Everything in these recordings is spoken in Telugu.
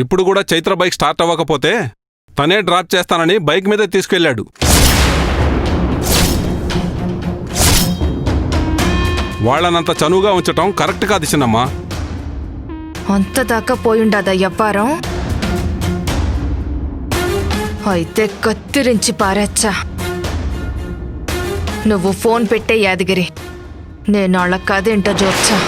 ఇప్పుడు కూడా చైత్ర బైక్ స్టార్ట్ అవ్వకపోతే తనే డ్రాప్ చేస్తానని బైక్ మీదే తీసుకెళ్లాడు. వాళ్ళనంత చనువుగా ఉంచటం కరెక్ట్ కాదు చిన్నమ్మా. అంతదాకా పోయుండదా ఎవ్వారం? అయితే కత్తిరించి పారేచ్చా. నువ్వు ఫోన్ పెట్టే యాదగిరి, నేను వాళ్ళ కదేంటో చూచ్చా.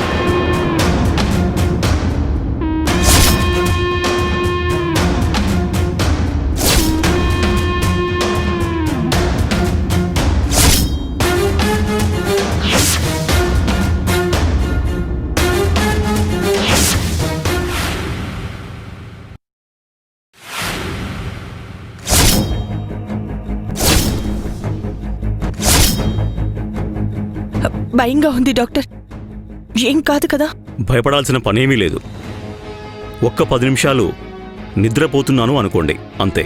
భయంగా ఉంది డాక్టర్. ఏం కాదు కదా? భయపడాల్సిన పనేమీ లేదు. ఒక్క 10 నిమిషాలు నిద్రపోతున్నాను అనుకోండి, అంతే.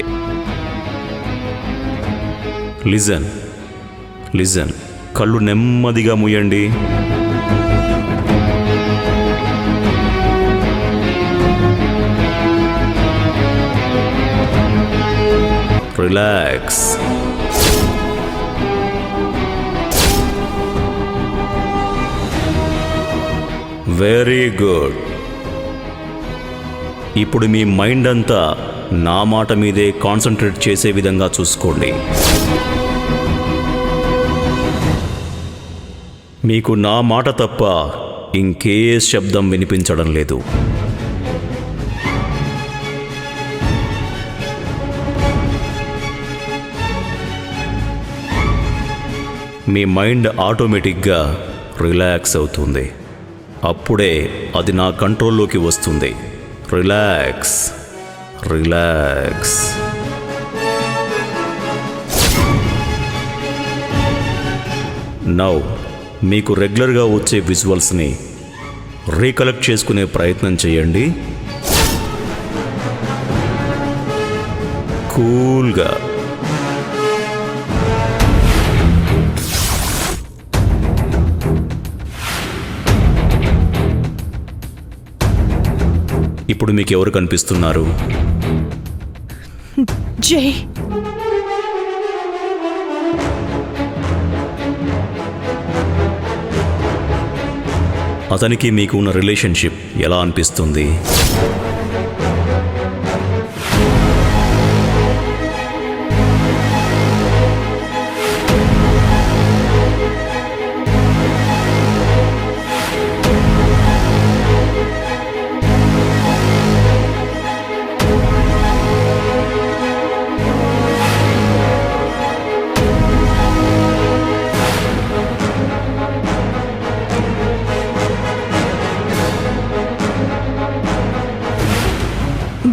లిజన్ లిజన్, కళ్ళు నెమ్మదిగా మూయండి. రిలాక్స్. Very good. ఇప్పుడు మీ మైండ్ అంతా నా మాట మీదే కాన్సంట్రేట్ చేసే విధంగా చూసుకోండి. మీకు నా మాట తప్ప ఇంకే శబ్దం వినిపించడం లేదు. మీ మైండ్ ఆటోమేటిక్గా రిలాక్స్ అవుతుంది. అప్పుడే అది నా కంట్రోల్లోకి వస్తుంది. Relax relax. నౌ మీకు రెగ్యులర్గా వచ్చే విజువల్స్ని రీకలెక్ట్ చేసుకునే ప్రయత్నం చేయండి. కూల్గా. ఇప్పుడు మీకు ఎవరు కనిపిస్తున్నారు? జై. అతనికి మీకు ఉన్న రిలేషన్షిప్ ఎలా అనిపిస్తుంది?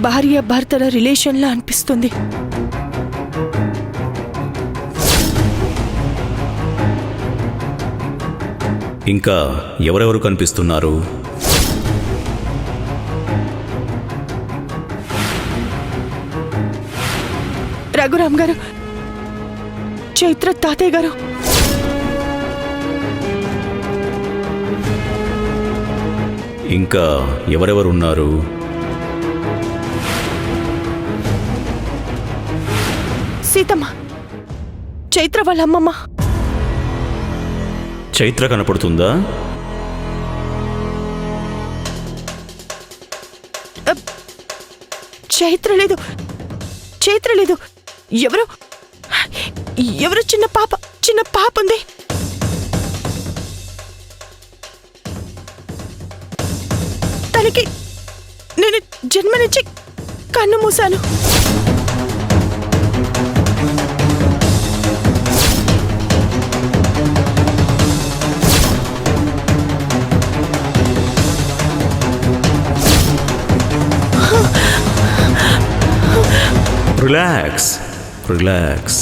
భార్య భర్తల రిలేషన్లా అనిపిస్తుంది. ఇంకా ఎవరెవరు కనిపిస్తున్నారు? రఘురామ్ గారు, చైత్ర తాతయ్య గారు. ఇంకా ఎవరెవరున్నారు? సీతమ్మ, చైత్ర వాళ్ళ అమ్మమ్మ. చైత్ర కనపడుతుందా? చైత్ర లేదు, చైత్ర లేదు. ఎవరు ఎవరు చిన్న పాప ఉంది. తనకి నేను జన్మనిచ్చి కన్ను మూసాను. Relax relax.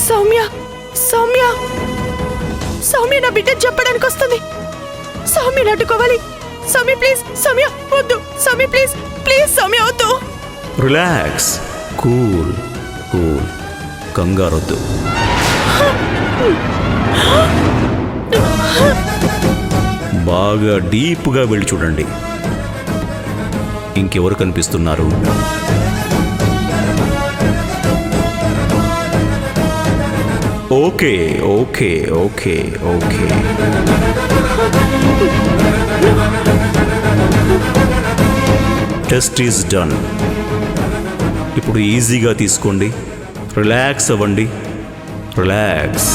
సౌమ్య సౌమ్య సౌమ్య నా బిడ్డ చెప్పడానికి వస్తుంది. సౌమ్యని అడ్డుకోవాలి. సౌమ్య ప్లీజ్, సౌమ్య వద్దు. సౌమ్య ప్లీజ్ ప్లీజ్, సౌమ్య వద్దు. Relax, cool. కూల్, కంగారొద్దు. బాగా డీప్గా వెళ్ళి చూడండి. ఇంకెవరు కనిపిస్తున్నారు? Okay okay okay okay. Test is done. ఇప్పుడు ఈజీగా తీసుకోండి, రిలాక్స్ అవ్వండి, రిలాక్స్.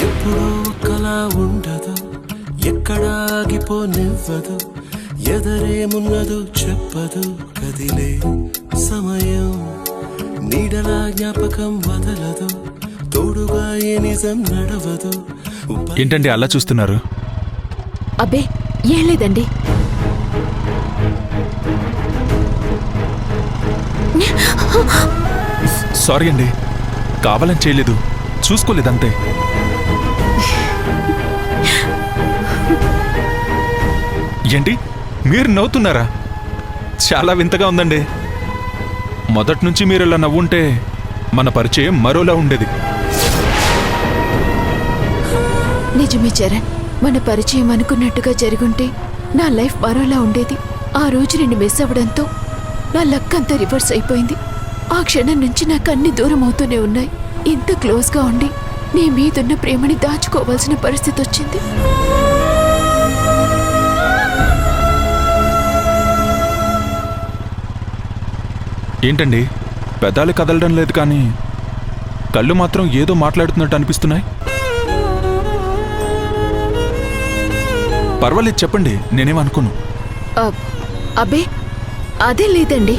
ఎప్పుడూ కలా ఉండదు, ఎక్కడాగిపోనివ్వదు, ఎదరేమున్నదో చెప్పదు, కదిలే సమయం నీడలా జ్ఞాపకం వదలదు, తోడుగా ఏ నిజం నడవదు. ఏంటండి అలా చూస్తున్నారు? అబ్బే ఏం లేదండి. సారీ అండి, కావాలని చేయలేదు, చూసుకోలేదంతే. ఏంటి మీరు నవ్వుతున్నారా? చాలా వింతగా ఉందండి. మొదటి నుంచి మీరు ఇలా నవ్వుంటే మన పరిచయం మరోలా ఉండేది. నిజమే చరణ్, మన పరిచయం అనుకున్నట్టుగా జరుగుంటే నా లైఫ్ మరోలా ఉండేది. ఆ రోజు నిన్ను మిస్ అవ్వడంతో నా లక్ అంతా రివర్స్ అయిపోయింది. ఆ క్షణం నుంచి నాకు అన్ని దూరం అవుతూనే ఉన్నాయి. ఇంత క్లోజ్గా ఉండి నీ మీదున్న ప్రేమని దాచుకోవాల్సిన పరిస్థితి వచ్చింది. ఏంటండి పెదాలు కదలడం లేదు, కానీ కళ్ళు మాత్రం ఏదో మాట్లాడుతున్నట్టు అనిపిస్తున్నాయి. పర్వాలేదు చెప్పండి, నేనేమనుకోను. అబ్బే అదే లేదండి.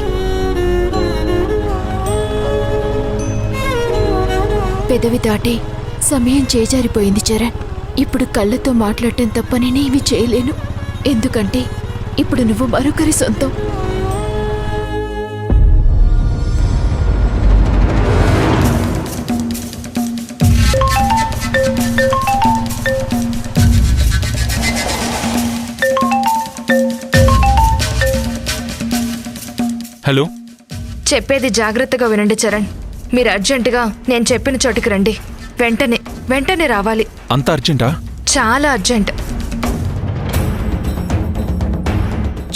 పెదవి దాటి సమయం చేజారిపోయింది చరణ్. ఇప్పుడు కళ్ళతో మాట్లాడటం తప్ప నేనేమీ చేయలేను. ఎందుకంటే ఇప్పుడు నువ్వు మరొకరి సొంతం. హలో, చెప్పేది జాగ్రత్తగా వినండి చరణ్. మీరు అర్జెంటుగా నేను చెప్పిన చోటుకి రండి. వెంటనే రావాలి. అంత అర్జెంటా? చాలా అర్జెంట్.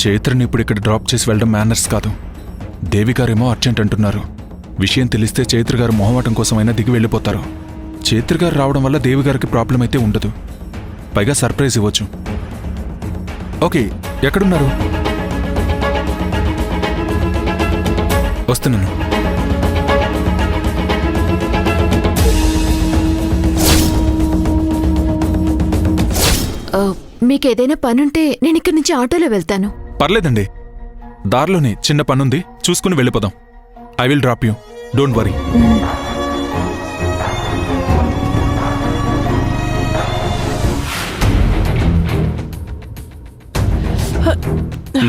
చైత్రని ఇప్పుడు ఇక్కడ డ్రాప్ చేసి వెళ్ళడం మేనర్స్ కాదు. దేవి గారేమో అర్జెంట్ అంటున్నారు. విషయం తెలిస్తే చైత్ర గారు మొహమాటం కోసమైనా దిగి వెళ్ళిపోతారు. చైత్ర గారు రావడం వల్ల దేవి గారికి ప్రాబ్లం అయితే ఉండదు, పైగా సర్ప్రైజ్ ఇవ్వచ్చు. ఓకే, ఎక్కడున్నారు? వస్తున్నాను. మీకేదైనా పనుంటే నేను ఇక్కడి నుంచి ఆటోలో వెళ్తాను. పర్లేదండి, దారిలోనే చిన్న పనుంది, చూసుకుని వెళ్ళిపోదాం. I will drop you, don't worry.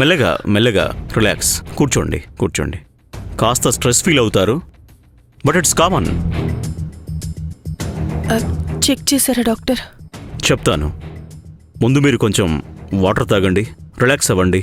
మెల్లగా మెల్లగా, రిలాక్స్. కూర్చోండి కూర్చోండి. కాస్త స్ట్రెస్ ఫీల్ అవుతారు, బట్ ఇట్స్ కామన్. చెక్ చేశారా డాక్టర్? చెప్తాను. ముందు మీరు కొంచెం వాటర్ తాగండి, రిలాక్స్ అవ్వండి.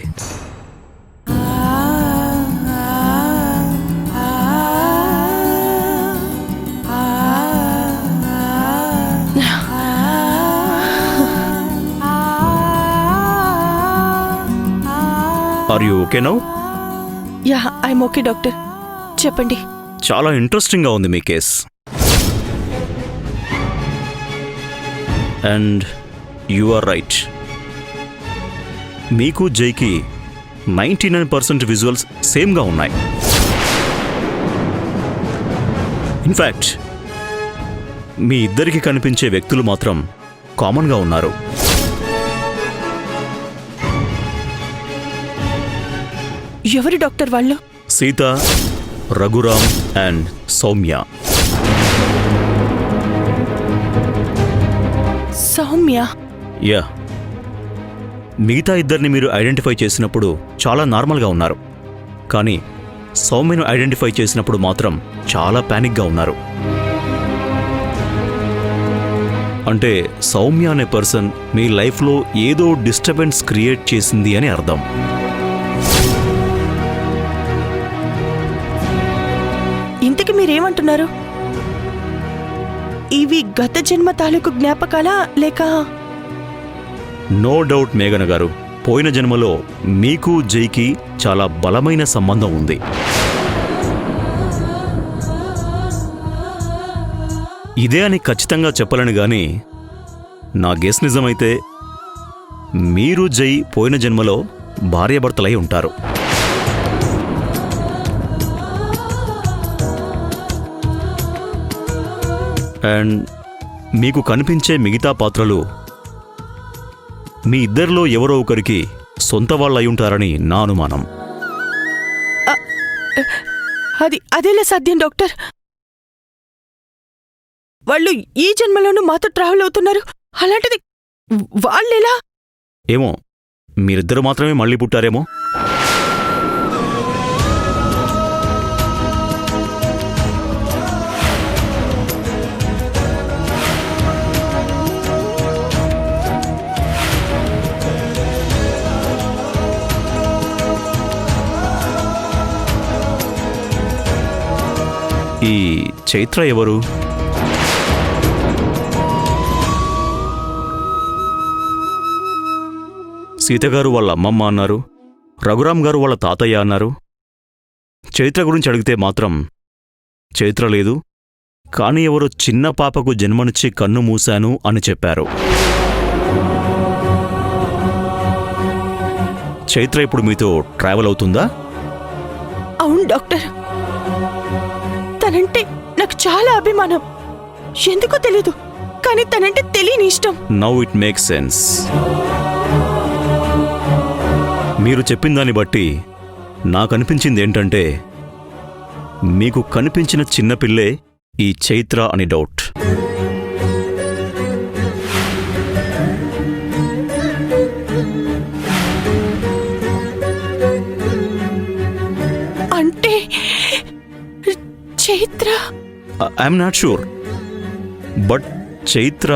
Are you okay now? Yeah, I'm okay doctor. చెప్పండి. చాలా ఇంట్రెస్టింగ్గా ఉంది మీ case. And you are right. మీకు జైకి 99% విజువల్స్ సేమ్గా ఉన్నాయి. ఇన్ఫ్యాక్ట్ మీ ఇద్దరికి కనిపించే వ్యక్తులు మాత్రం కామన్గా ఉన్నారు. ఎవరు డాక్టర్ వాళ్ళు? సీత, రఘురామ్ అండ్ సౌమ్య. సౌమ్య. యా, మిగతా ఇద్దరిని మీరు ఐడెంటిఫై చేసినప్పుడు చాలా నార్మల్గా ఉన్నారు, కానీ సౌమ్యను ఐడెంటిఫై చేసినప్పుడు మాత్రం చాలా ప్యానిక్గా ఉన్నారు. అంటే సౌమ్య అనే పర్సన్ మీ లైఫ్లో ఏదో డిస్టర్బెన్స్ క్రియేట్ చేసింది అని అర్థం. ఇంతకి మీరేమంటున్నారు? ఇవి గత జన్మ తాలూకు జ్ఞాపకాలా లేక? నో డౌట్ మేఘన గారు, పోయిన జన్మలో మీకు జైకి చాలా బలమైన సంబంధం ఉంది. ఇదే అని ఖచ్చితంగా చెప్పలేను గాని నా గెస్ నిజమైతే మీరు జై పోయిన జన్మలో భార్యాభర్తలై ఉంటారు. అండ్ మీకు కనిపించే మిగతా పాత్రలు మీ ఇద్దరిలో ఎవరో ఒకరికి సొంత వాళ్ళు అయి ఉంటారని నా అనుమానం. అదేలా సాధ్యం డాక్టర్? వాళ్ళు ఈ జన్మలోనూ మాతో ట్రావెల్ అవుతున్నారు, అలాంటిది వాళ్ళెలా? ఏమో, మీరిద్దరు మాత్రమే మళ్ళీ పుట్టారేమో. ఈ చైత్ర ఎవరు? సీతగారు వాళ్ళ అమ్మమ్మ అన్నారు, రఘురామ్ గారు వాళ్ళ తాతయ్య అన్నారు. చైత్ర గురించి అడిగితే మాత్రం చైత్ర లేదు, కాని ఎవరో చిన్న పాపకు జన్మనిచ్చి కన్ను మూశాను అని చెప్పారు. చైత్ర ఇప్పుడు మీతో ట్రావెల్ అవుతుందా? అవును డాక్టర్, తనంటే నాకు చాలా అభిమానం. ఎందుకో తెలీదు, కానీ తనంటే తెలియని ఇష్టం. Now it make sense. మీరు చెప్పిందాన్ని బట్టి నాకనిపించింది ఏంటంటే మీకు కనిపించిన చిన్నపిల్లే ఈ చైత్ర అని డౌట్. అంటే Chaitra? I'm not sure, but Chaitra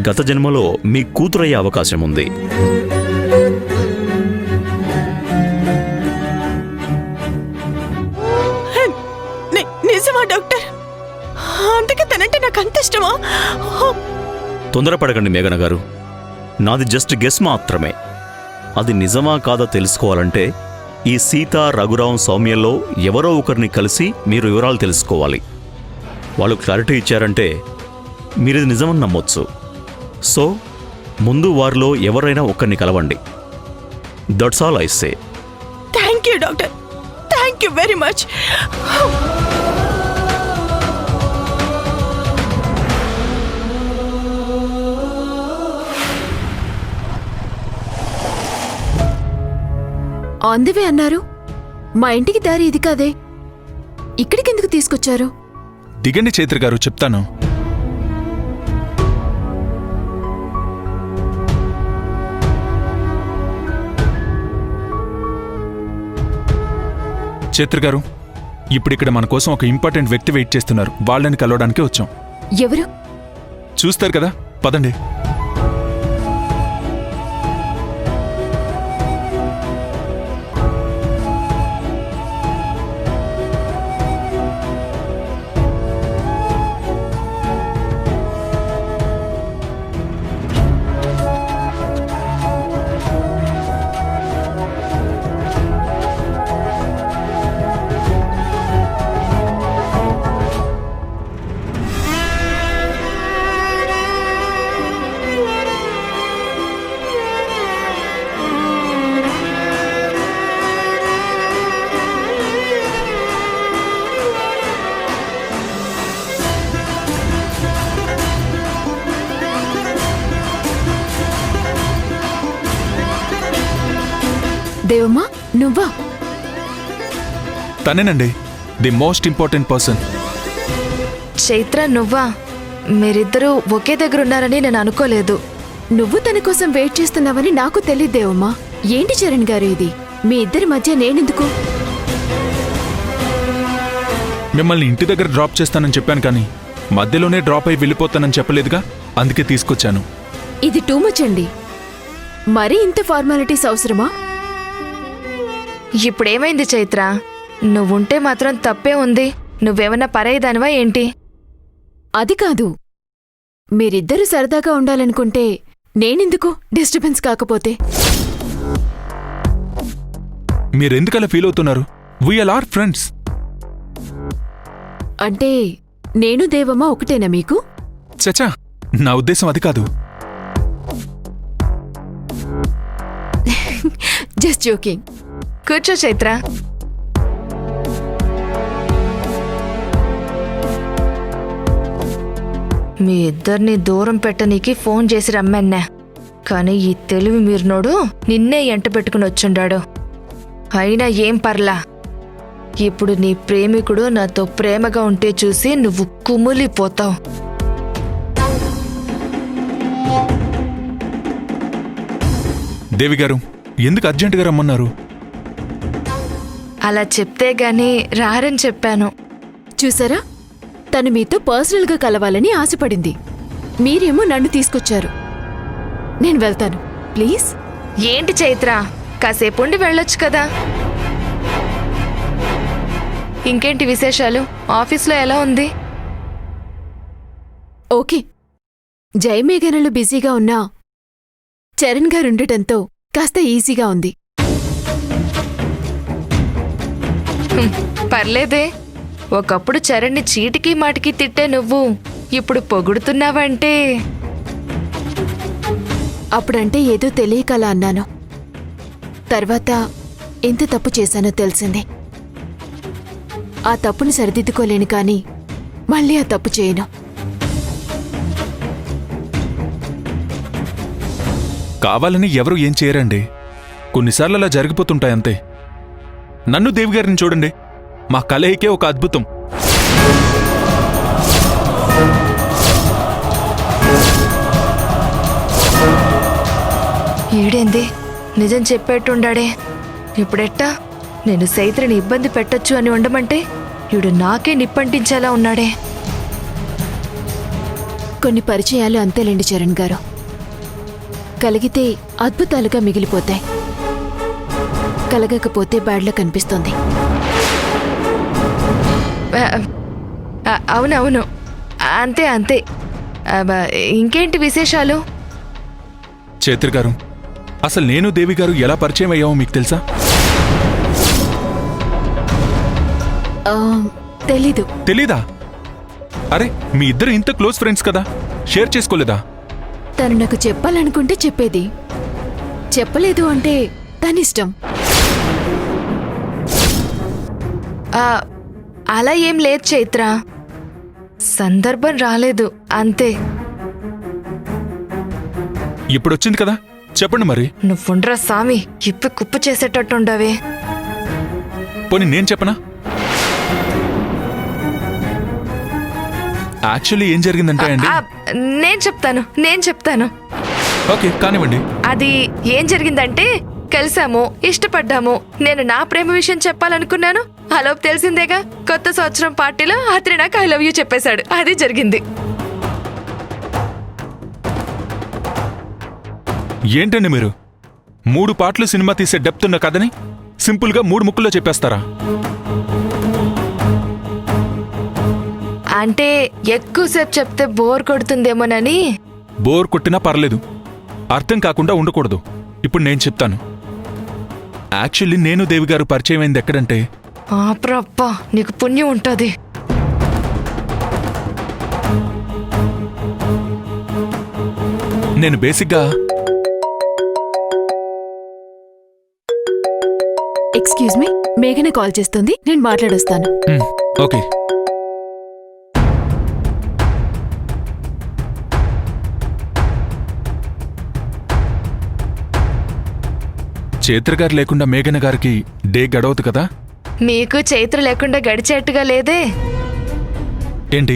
గత జన్మలో మీ కూతురయ్యే అవకాశం ఉంది. నిజమా డాక్టర్? అందుకే తనంటే నాకు అంత ఇష్టమా? తొందరపడకండి మేఘన గారు, నాది జస్ట్ గెస్ మాత్రమే. అది నిజమా కాదా తెలుసుకోవాలంటే ఈ సీత, రఘురాం, సౌమ్యల్లో ఎవరో ఒకరిని కలిసి మీరు వివరాలు తెలుసుకోవాలి. వాళ్ళు క్లారిటీ ఇచ్చారంటే మీరిది నిజమని నమ్మొచ్చు. సో ముందు వారిలో ఎవరైనా ఒకరిని కలవండి. That's all I say. Thank you doctor, thank you very much. On the way అన్నారు, మా ఇంటికి దారి ఇది కాదే, ఇక్కడికెందుకు తీసుకొచ్చారు? దిగండి చైత్ర గారు, చెప్తాను. చైత్ర గారు, ఇప్పుడిక్కడ మన కోసం ఒక ఇంపార్టెంట్ వ్యక్తి వెయిట్ చేస్తున్నారు. వాళ్ళని కలవడానికి వచ్చాం. ఎవరు? చూస్తారు కదా, పదండి. దేవమ్మా, నువ్వా? తనేనండి, the most important person. Chaitra నువ్వా? మీరిద్దరూ ఒకే దగ్గర ఉన్నారని నేను అనుకోలేదు. నువ్వు తన కోసం వెయిట్ చేస్తున్నావని నాకు తెలియదేవమ్మా. ఏంటి చరణ్ గారు ఇది? మీ ఇద్దరి మధ్య నేనెందుకు? మిమ్మల్ని ఇంటి దగ్గర డ్రాప్ చేస్తానని చెప్పాను కానీ మధ్యలోనే డ్రాప్ అయి వెళ్ళిపోతానని చెప్పలేదుగా, అందుకే తీసుకొచ్చాను. ఇది టూ మచ్ అండి. మరీ ఇంత ఫార్మాలిటీస్ అవసరమా? ఇప్పుడేమైంది చైత్ర? నువ్వుంటే మాత్రం తప్పే ఉంది. నువ్వేమన్నా పరాయిదానివా ఏంటి? అది కాదు, మీరిద్దరూ సరదాగా ఉండాలనుకుంటే నేనెందుకు డిస్టర్బెన్స్ కాకపోతే? మీరెందుకలా ఫీల్ అవుతున్నారు? We are are friends. అంటే నేను దేవమ్మ ఒకటేనా మీకు? చచా, నా ఉద్దేశం అది కాదు. Just joking. కూర్చో చైత్ర. మీ ఇద్దరిని దూరం పెట్టనీకి ఫోన్ చేసి రమ్మన్నా, కానీ ఈ తెలివి మీరునోడు నిన్నే ఎంట పెట్టుకుని వచ్చుండాడు. అయినా ఏం పర్లా. ఇప్పుడు నీ ప్రేమికుడు నాతో ప్రేమగా ఉంటే చూసి నువ్వు కుమిలిపోతావు. దేవి గారు, ఎందుకు అర్జెంటుగా రమ్మన్నారు? అలా చెప్తే గాని రారని చెప్పాను. చూసారా, తను మీతో పర్సనల్గా కలవాలని ఆశపడింది. మీరేమో నన్ను తీసుకొచ్చారు. నేను వెళ్తాను, ప్లీజ్. ఏంటి చైత్ర, కాసేపుండి వెళ్ళొచ్చు కదా. ఇంకేంటి విశేషాలు? ఆఫీస్లో ఎలా ఉంది? ఓకే. జయమేఘనలు బిజీగా ఉన్నా చరణ్ గారుండటంతో కాస్త ఈజీగా ఉంది. పర్లేదే. ఒకప్పుడు చరణ్ని చీటికి మాటికి తిట్టే నువ్వు ఇప్పుడు పొగుడుతున్నావంటే. అప్పుడంటే ఏదో తెలియకలా అన్నాను. తర్వాత ఎంత తప్పు చేశానో తెలిసింది. ఆ తప్పుని సరిదిద్దుకోలేను కానీ మళ్ళీ ఆ తప్పు చేయను. కావాలని ఎవరు ఏం చేయరండి. కొన్నిసార్లు అలా జరిగిపోతుంటాయంతే. నన్ను దేవి గారిని చూడండి, మా కలయికే ఒక అద్భుతం. ఈడేంది నిజం చెప్పేట్టుండాడే. ఇప్పుడెట్టా? నేను చైత్రని ఇబ్బంది పెట్టొచ్చు అని ఉండమంటే ఈడు నాకే నిప్పంటించేలా ఉన్నాడే. కొన్ని పరిచయాలు అంతేలేండి చరణ్ గారు, కలిగితే అద్భుతాలుగా మిగిలిపోతాయి, కలగకపోతే బ్యాడ్లా కనిపిస్తుంది. అవునవును, అంతే అంతే. ఇంకేంటి విశేషాలు? చైత్ర గారు, అసలు నేను దేవి గారు ఎలా పరిచయం అయ్యామో మీకు తెలుసా? తెలీదు. తెలీదా? అరే, మీ ఇద్దరు ఇంత క్లోజ్ ఫ్రెండ్స్ కదా, షేర్ చేసుకోలేదా? తను నాకు చెప్పాలనుకుంటే చెప్పేది, చెప్పలేదు అంటే తనిష్టం. అలా ఏం లేదు చైత్ర, సందర్భం రాలేదు అంతే. ఇప్పుడొచ్చింది కదా, చెప్పండి మరి. నువ్వుండ్రా సామి, ఇప్పు కుప్పు చేసేటట్టుండవే. పోనీ నేను చెప్పనా? యాక్చువల్లీ ఏం జరిగిందంటే అండి. నేను చెప్తాను. ఓకే, కానివ్వండి. అది ఏం జరిగిందంటే, కలిసాము, ఇష్టపడ్డాము. నేను నా ప్రేమ విషయం చెప్పాలనుకున్నాను. ఆలోపు తెలిసిందేగా, కొత్త సంవత్సరం పార్టీలో అతను నాకు ఐ లవ్ యూ చెప్పేశాడు. అది జరిగింది. ఏంటండి మీరు 3 పాటలు సినిమా తీసే డెప్త్ ఉన్న కథని సింపుల్గా 3 ముక్కల్లో చెప్పేస్తారా? అంటే ఎక్కువసేపు చెప్తే బోర్ కొడుతుందేమోనని. బోర్ కొట్టినా పర్లేదు, అర్థం కాకుండా ఉండకూడదు. ఇప్పుడు నేను చెప్తాను. యాక్చువల్లీ నేను దేవి గారు పరిచయం అయింది ఎక్కడంటే. ఆప్రప్పా, నీకు పుణ్యం ఉంటుంది. నేను బేసిక్గా ఎక్స్క్యూజ్ మీ, మేఘన కాల్ చేస్తుంది, నేను మాట్లాడొస్తాను. ఓకే. చైత్ర గారు లేకుండా మేఘన గారికి డే గడవదు కదా, మీకు చైత్ర లేకుండా గడిచేట్టుగా లేదే. ఏంటి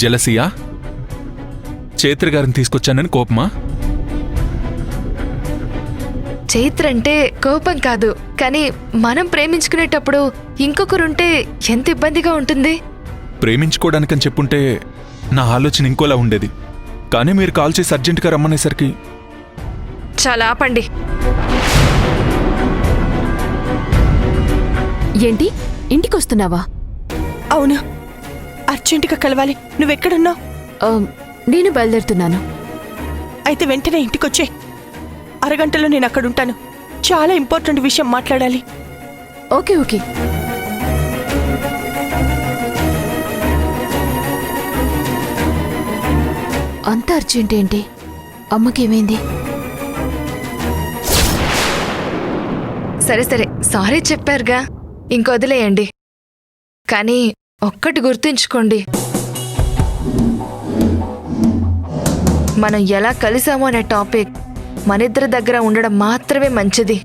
జలసియా? చైత్ర గారిని తీసుకొచ్చానని కోపమా? చైత్ర అంటే కోపం కాదు, కానీ మనం ప్రేమించుకునేటప్పుడు ఇంకొకరుంటే ఎంత ఇబ్బందిగా ఉంటుంది. ప్రేమించుకోవడానికని చెప్పుంటే నా ఆలోచన ఇంకోలా ఉండేది. కానీ మీరు కాల్ చేసి అర్జెంటుగా రమ్మనేసరికి చాలా ఆపండి. ఏంటి ఇంటికొస్తున్నావా? అవును, అర్జెంటుగా కలవాలి. నువ్వెక్కడున్నావు? నేను బయలుదేరుతున్నాను. అయితే వెంటనే ఇంటికొచ్చే. అరగంటలో నేను అక్కడుంటాను. చాలా ఇంపార్టెంట్ విషయం మాట్లాడాలి. Okay okay. అంత అర్జెంట్ ఏంటి? అమ్మకేమైంది? సరే సరే, సారీ చెప్పారుగా, ఇంకొదిలేయండి. కానీ ఒక్కటి గుర్తుంచుకోండి, మనం ఎలా కలిసామో అనే టాపిక్ మనిద్దరి దగ్గర ఉండడం మాత్రమే మంచిది.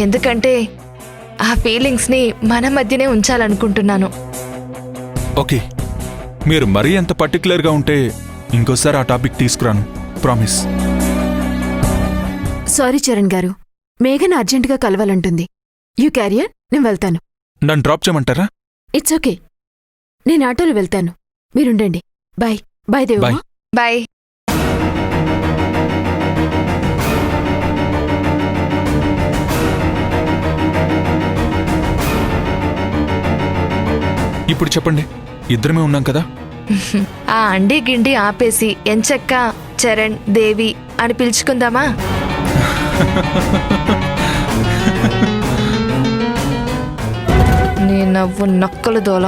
ఎందుకంటే ఆ ఫీలింగ్స్ని మన మధ్యనే ఉంచాలనుకుంటున్నాను. ఓకే, మీరు మరీ అంత పర్టికులర్గా ఉంటే ఇంకోసారి ఆ టాపిక్ తీసుకురాను, ప్రామిస్. సారీ చరణ్ గారు, మేఘన అర్జెంటుగా కలవాలంటుంది. యూ క్యారియర్, నేను వెళ్తాను. నన్ను డ్రాప్ చేయమంటారా? ఇట్స్ ఓకే, నేను ఆటోలో వెళ్తాను. మీరుండండి. బాయ్ బాయ్ దేవా. బాయ్. బాయ్. ఇప్పుడు చెప్పండి, ఇద్దరమే ఉన్నాం కదా? ఆ అండి గిండి ఆపేసి ఎంచక్క చరణ్, దేవి అని పిలుచుకుందామా? నీ నవ్వు నక్కలు దోల.